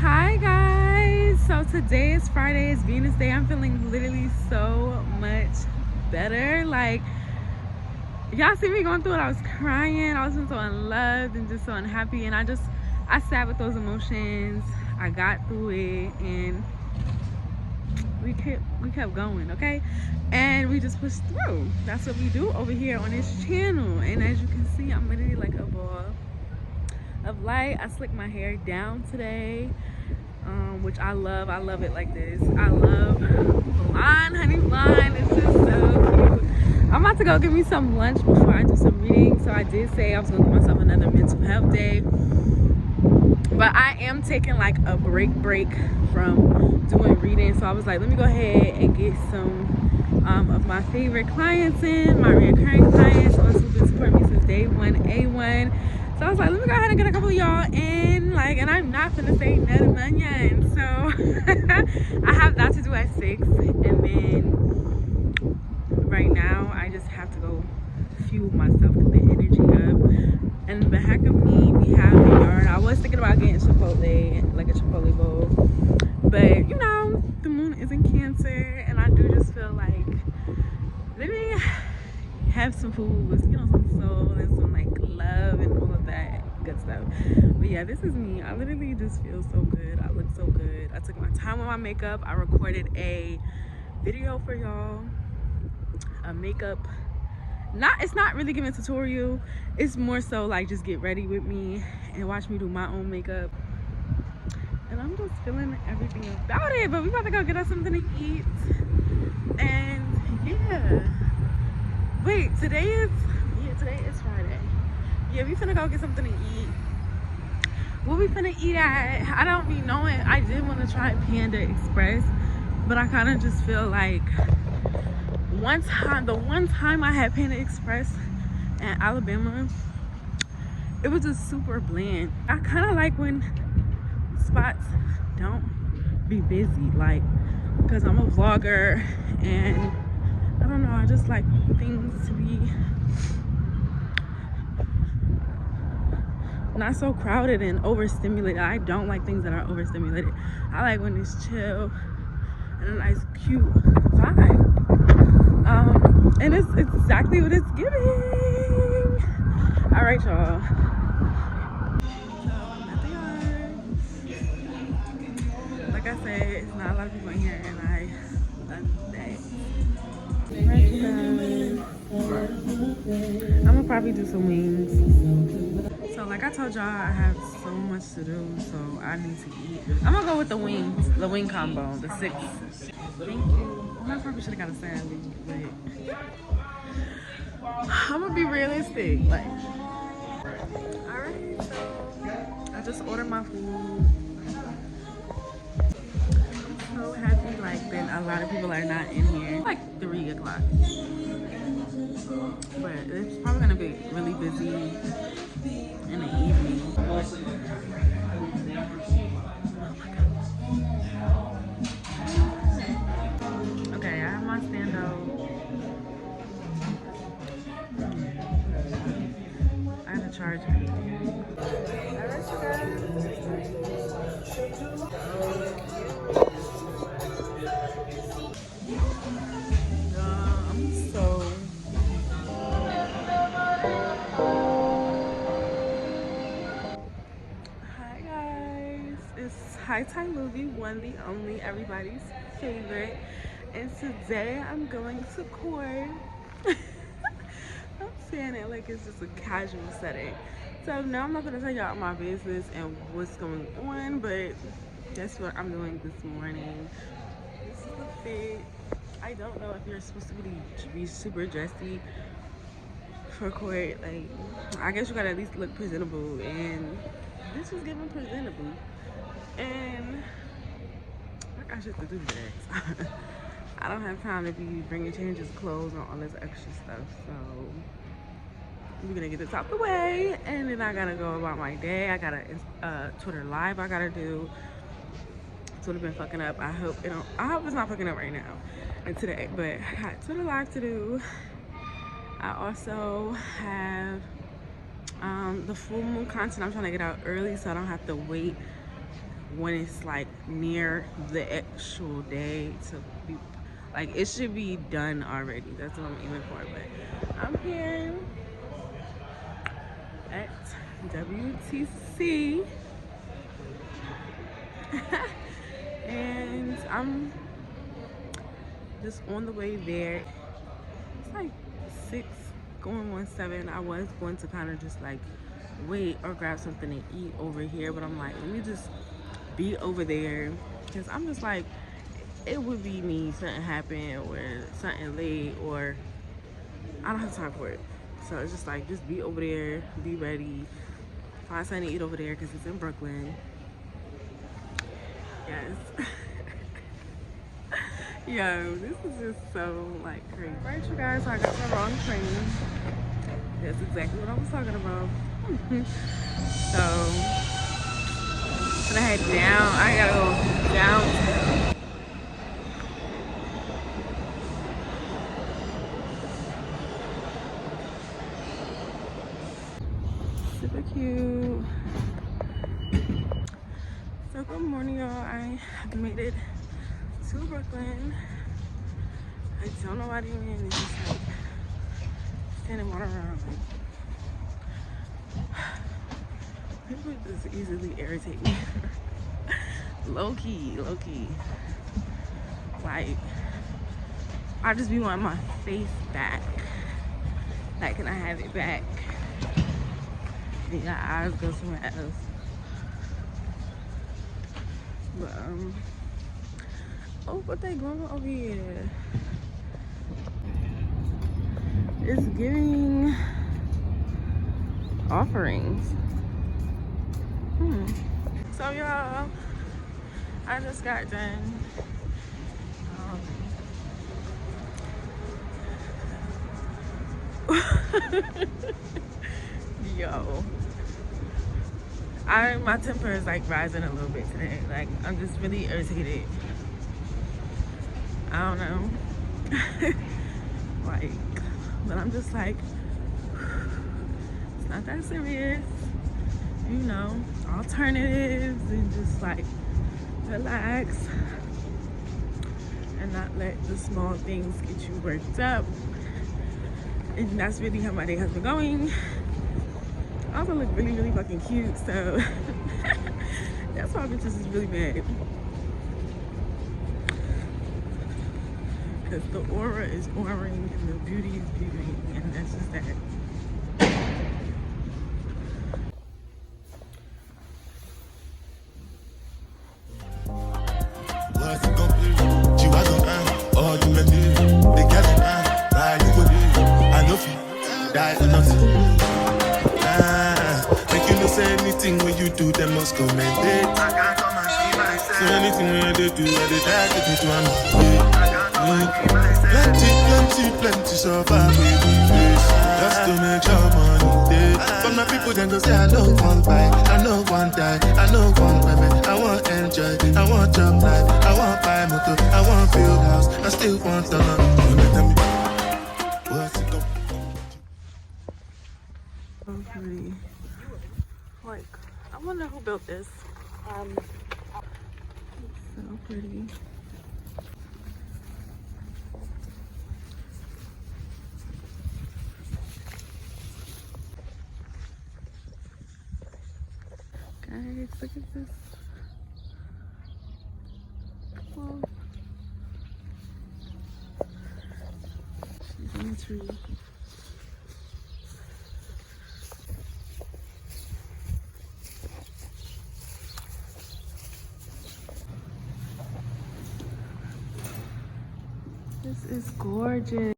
Hi guys, so today is Friday, it's Venus Day. I'm feeling literally so much better. Like, y'all see me going through it. I was crying, I was so unloved and just so unhappy, and I sat with those emotions. I got through it, and we kept going, okay? And we just pushed through. That's what we do over here on this channel. And as you can see, I'm literally like a ball of light. I slicked my hair down today, which I love. I love it like this. I love blonde, honey blonde. It's just so cute. I'm about to go get me some lunch before I do some reading. So I did say I was gonna give myself another mental health day, but I am taking like a break from doing reading. So I was like, let me go ahead and get some of my favorite clients in, my reoccurring clients, ones who've been supporting me since day one, A1. So I was like, let me go ahead and get a couple of y'all in, like, and I'm not gonna say none onion. So I have that to do at 6, and then right now I just have to go fuel myself, get the energy up. And the back of me, we have the yard. I was thinking about getting Chipotle, like a Chipotle bowl, but you know, the moon is in Cancer, and I do just feel like let me have some food with, you know, some soul and some like love and all of that good stuff. But yeah, this is me. I literally just feel so good. I look so good. I took my time with my makeup. I recorded a video for y'all, a makeup, it's not really giving a tutorial, it's more so like just get ready with me and watch me do my own makeup. And I'm just feeling everything about it. But we about to go get us something to eat. And yeah, wait, today is Friday. Yeah, we finna go get something to eat. What we finna eat at, I don't be knowing. I did want to try Panda Express, but I kind of just feel like the one time I had Panda Express in Alabama, it was just super bland. I kind of like when spots don't be busy, like, because I'm a vlogger and I don't know, I just like things to be not so crowded and overstimulated. I don't like things that are overstimulated. I like when it's chill and a nice cute vibe. And it's exactly what it's giving. All right, y'all. Like I said, it's not a lot of people in here, and I love that. I'm gonna probably do some wings. So like I told y'all, I have so much to do, so I need to eat. I'm gonna go with the wings, the wing combo, the 6. Thank you. I probably should have got a sandwich, but I'm gonna be realistic. Like, alright, so I just ordered my food. I'm so happy, like, that a lot of people are not in here. Like 3 o'clock. But it's probably gonna be really busy in the evening. Okay, I have my stand-up. I have to charge it. I'm so hi guys, it's High Time Movie, one the only, everybody's favorite, and today I'm going to court. I'm saying it like it's just a casual setting. So now I'm not gonna tell y'all my business and what's going on, but that's what I'm doing this morning. This is the fit. I don't know if you're supposed to be super dressy for court. Like, I guess you gotta at least look presentable, and this was giving presentable. And I got shit to do today. I don't have time to be bringing changes of clothes and all this extra stuff, so we're gonna get this out the way, and then I gotta go about my day. I got a Twitter live I gotta do. Twitter been fucking up. I hope it's not fucking up right now and today, but I got Twitter live to do. I also have the full moon content I'm trying to get out early, so I don't have to wait when it's like near the actual day to be like, it should be done already. That's what I'm aiming for. But I'm here at WTC and I'm just on the way there. It's like 6 going on 7. I was going to kind of just like wait or grab something to eat over here, but I'm like, let me just be over there, because I'm just like, it would be me, something happen or something late, or I don't have time for it. So it's just like, just be over there, be ready, find something to eat over there, because it's in Brooklyn. Yes. Yo, this is just so like crazy. Right, you guys, so I got the wrong train. That's exactly what I was talking about. So I'm gonna head down. I gotta go downtown. Super cute. So good morning, y'all. I have made it to Brooklyn. I don't know why they in. It's just like standing one around. People just easily irritate me. low key. Like, I just be wanting my face back. Like, can I have it back? Yeah, eyes go somewhere else. But oh, what they going over here? It's giving offerings. So y'all, I just got done yo, my temper is like rising a little bit today. Like, I'm just really irritated. I don't know. Like, but I'm just like, it's not that serious, you know, alternatives, and just like relax and not let the small things get you worked up. And that's really how my day has been going. I also look really fucking cute, so that's why bitches is really mad. Because the aura is auring and the beauty is beauty, and that's just that. Anything when you do, they must commend it. I can't come and see myself. So anything when they do, they try to do to plenty so far we face. Just to make sure money day. But my people then go say I know one buy, I know one die, I know one women. I want enjoy, I want job life, I want buy motor, I want build house, I still want the money. What's it go? So pretty. Like, I wonder who built this. So pretty. Guys, look at this. Whoa. She's in the tree. This is gorgeous.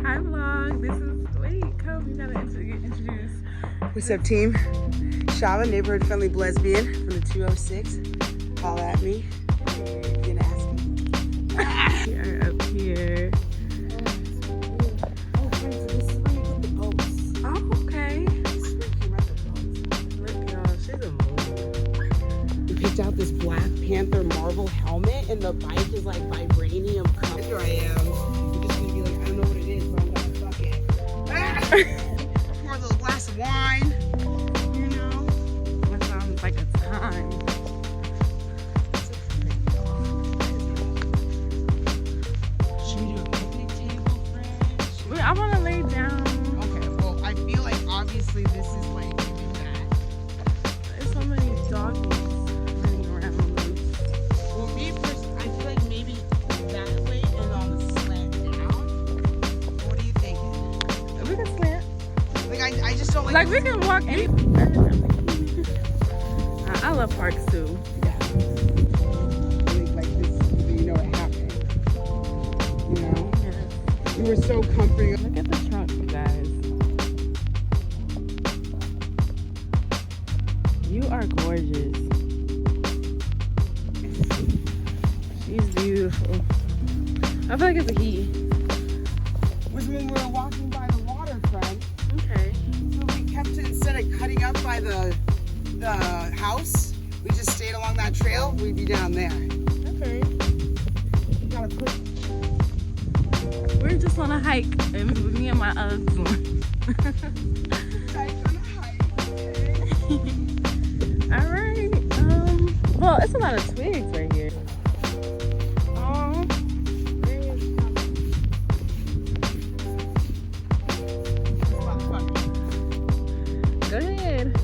Hi vlog, this is, wait, Kobe, you gotta get introduced. What's up, team? Shava, neighborhood friendly lesbian from the 206. Holla at me. You can ask me. We are up here. Oh, this is where you put the boats. Oh, okay. This is where you can rent the boats. picked out this Black Panther Marvel helmet, and the bike is like vibranium. Here I am. You're just gonna be like, I don't know what it is, but I'm gonna fuck it. Pour a little glass of wine. You know. That sounds like a time. Should we do a picnic table, Fred? Wait, I want to lay down. Okay. Well, I feel like obviously this is like giving that. There's so many doggies running around. Well, me personally, I feel like maybe that way and on the slant down. What are you thinking? We can slant. Like I just don't like. Like we can walk any. I love parks too. Yeah. Like this, you know, it happened. You know, Yeah. we were so comforting. Look at the trunk, you guys. You are gorgeous. She's beautiful. I feel like it's a he. Was when we were walking by the waterfront. Okay. So we kept it, instead of cutting up by the house, we just stayed along that trail. We'd be down there. Okay. You gotta put. We're just on a hike, and me and my Uggs on. All right. Well, it's a lot of twigs right here. Oh. Go ahead.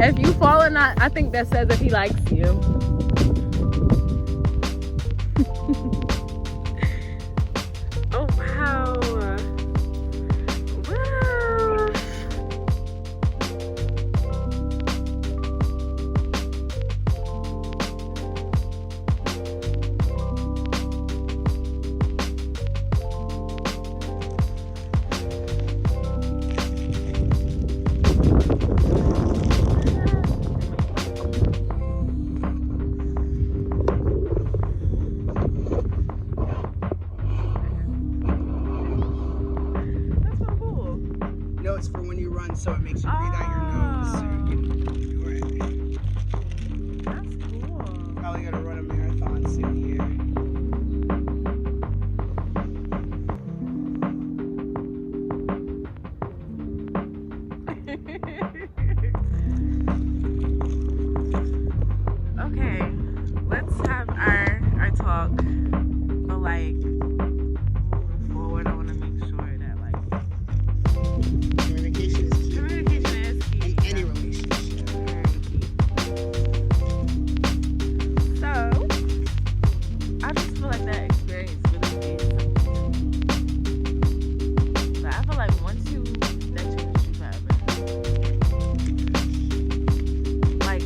If you fall or not, I think that says if he likes you. Oh, wow. Wow. That's so cool. No, it's for when you run, so it makes you breathe out your nose. So you can do it. That's cool. Probably gonna run a marathon soon here. Okay, let's have our talk. But like moving forward, I want to make sure that like Communication is key communication is key. in any relationship. Very key. So I just feel like that experience really did something. But I feel like once you that changes you forever. Like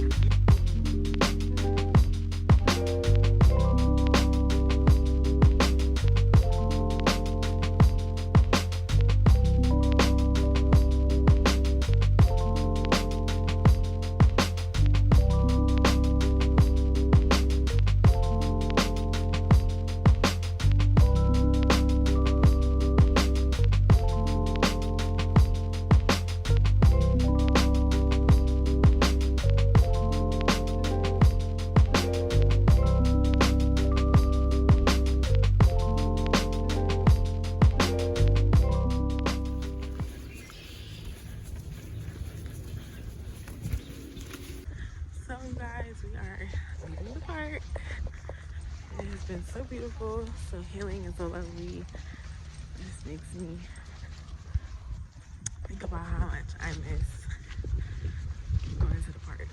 so guys, we are leaving the park. It has been so beautiful, so healing, and so lovely. This makes me think about how much I miss going to the park.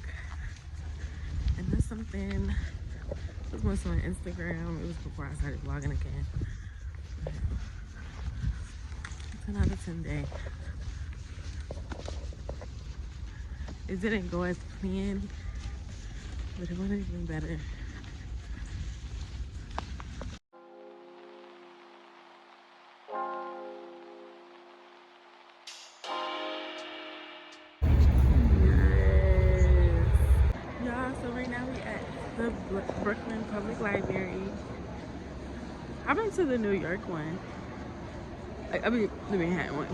And that's something I was posting on Instagram. It was before I started vlogging again. It's another 10 day. It didn't go as planned, but it wasn't even better. Y'all, so right now we at the Brooklyn Public Library. I've been to the New York one. I mean, the Manhattan one.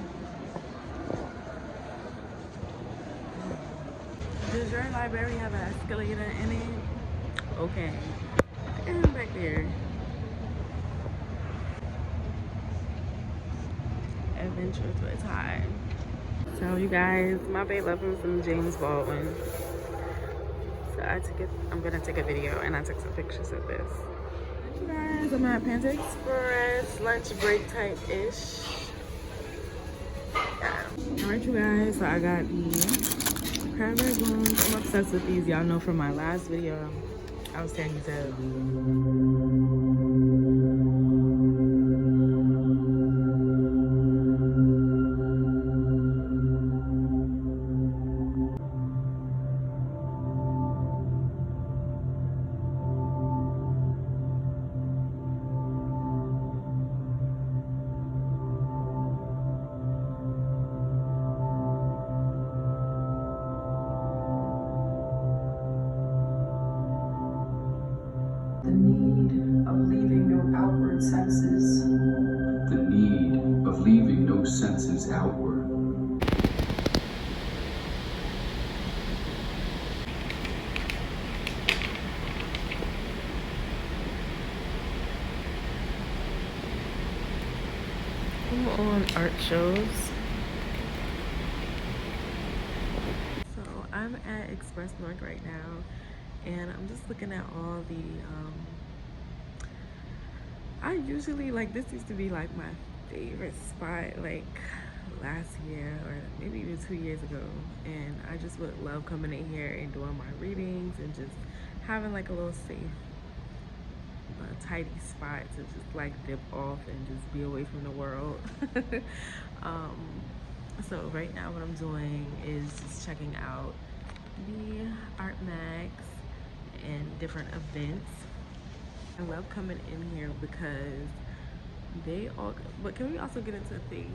Does your library have an escalator in it? Okay. And back there. Adventure to a Time. So you guys, my babe left me some James Baldwin. So I'm gonna take a video and I took some pictures of this. You guys, I'm at Panda Express, lunch break type-ish. Yeah. Alright you guys, so I got the cranberry buns. I'm obsessed with these. Y'all know from my last video, I was saying so. The need of leaving no outward senses. The need of leaving no senses outward. I'm on art shows. So I'm at Express North right now. And I'm just looking at all the I usually, like, this used to be like my favorite spot like last year or maybe even 2 years ago, and I just would love coming in here and doing my readings and just having like a little safe tidy spot to just like dip off and just be away from the world. So right now what I'm doing is just checking out the art mags and different events. I love coming in here because they all, but can we also get into face?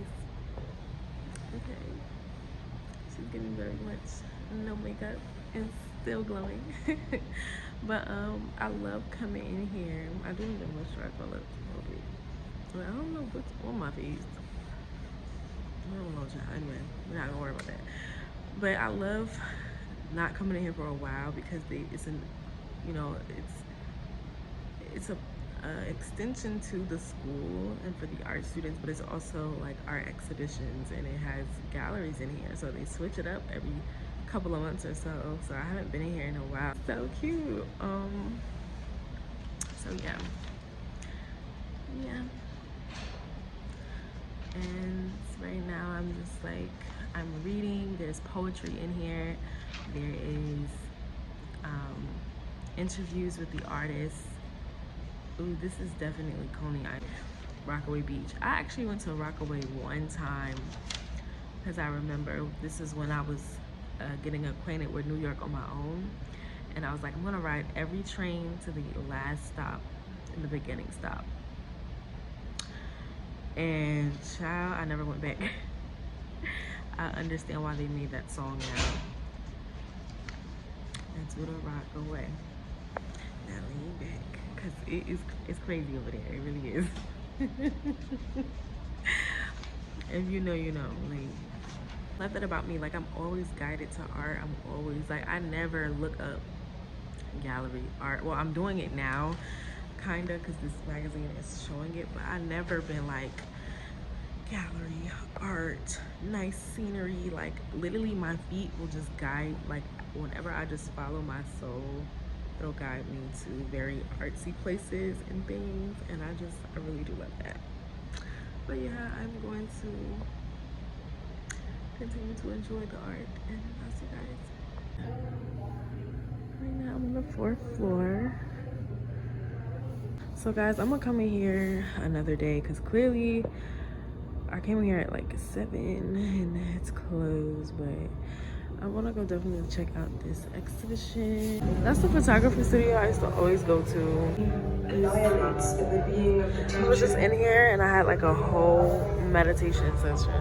Okay, she's getting very much no makeup and still glowing. But I love coming in here. I do need to moisturize my lips a little bit, but I don't know what's on my face. I don't know, child. Anyway, we're not gonna worry about that. But I love not coming in here for a while because it's an, you know, it's a extension to the school and for the art students, but it's also like art exhibitions and it has galleries in here, so they switch it up every couple of months or so. So I haven't been in here in a while. So cute. So yeah, and right now I'm just like, I'm reading. There's poetry in here. There is interviews with the artists. Ooh, this is definitely Coney Island, Rockaway Beach. I actually went to Rockaway one time because I remember this is when I was getting acquainted with New York on my own, and I was like, I'm gonna ride every train to the last stop and the beginning stop. And child, I never went back. I understand why they made that song now. That's what a rock away. Now lean back, cause it's crazy over there. It really is. If you know, you know. Like, love that about me. Like, I'm always guided to art. I'm always like, I never look up gallery art. Well, I'm doing it now, kinda, cause this magazine is showing it. But I never been like, gallery art, nice scenery. Like, literally my feet will just guide, like, whenever I just follow my soul, it'll guide me to very artsy places and things, and I really do love that. But yeah, I'm going to continue to enjoy the art, and I'll see you guys. Right now I'm on the 4th floor. So guys, I'm gonna come in here another day because clearly I came in here at like 7 and it's closed, but I want to go definitely check out this exhibition. That's the photography studio I used to always go to. Annihilates the being of the teacher. I was just in here and I had like a whole meditation session.